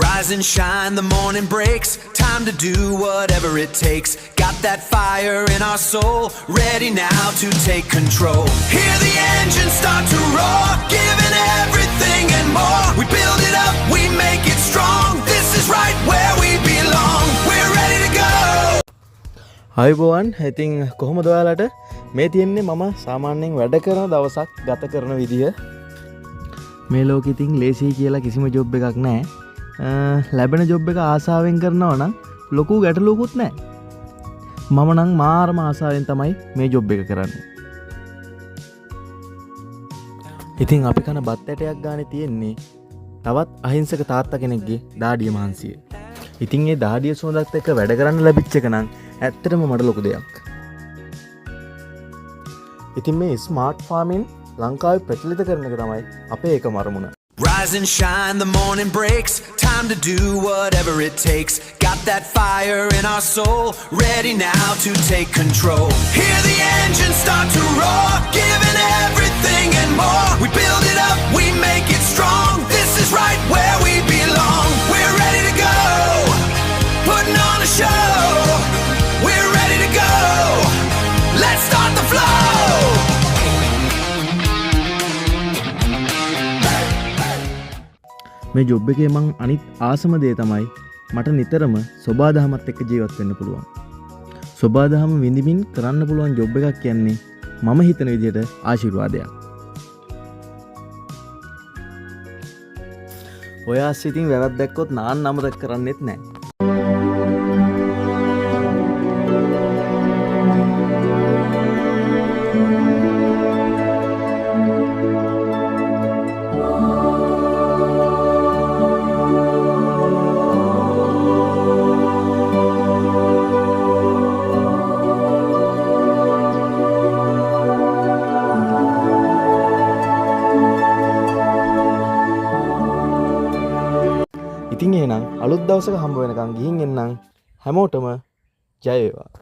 Rise and shine, the morning breaks. Time to do whatever it takes. Got that fire in our soul, ready now to take control. Hear the engine start to roar, giving everything and more. We build it up, we make it strong. This is right where we belong. We're ready to go. Hi everyone, I think කොහොමද ඔයාලට මේ තියෙන්නේ මම සාමාන්‍යයෙන් වැඩ කරන දවසක් ගත කරන විදිය. මේ ලෝකෙ ඉතින් ලේසි කියලා කිසිම ජොබ් එකක් නැහැ. ලැබෙන ජොබ් එක ආසාවෙන් කරනවා නම් ලොකු ගැටලුවකුත් නැහැ. මම නම් මාරම ආසාවෙන් තමයි මේ ජොබ් එක කරන්නේ. ඉතින් අපි කන බත් ඇටයක් ගානේ තියෙන්නේ තවත් අහිංසක තාත්තා කෙනෙක්ගේ දාඩිය මහන්සිය. ඉතින් ඒ දාඩිය සුවඳත් එක්ක වැඩ කරන්න ලැබිච්ච එක නම් ඇත්තටම මට ලොකු දෙයක්. ඉතින් මේ ස්මාර්ට් ෆාමින් ලංකාවේ ප්‍රචලිත කරන එක තමයි අපේ එකම අරමුණ. Rise and shine, the morning breaks. Time to do whatever it takes. Got that fire in our soul, ready now to take control. Hear the engine start to roar, giving everything and more. We build it up, we make it strong. This is right where we belong. We're ready to go, putting on a show. We're ready to go, let's start the flow. මේ job එකේ මං අනිත් ආසම දේ තමයි මට නිතරම සබාදහමත් එක්ක ජීවත් වෙන්න පුළුවන්. සබාදහම විඳින්මින් කරන්න පුළුවන් ජොබ් එකක් කියන්නේ මම හිතන විදිහට ආශිර්වාදයක්. ඔයා සිතින් වැරද්දක් දැක්කොත් නාන්න අමතක කරන්නෙත් නැහැ. ඉතින් එහෙනම් අලුත් දවසක හම්බ වෙනකන් ගිහින් එන්නම්. හැමෝටම ජය වේවා.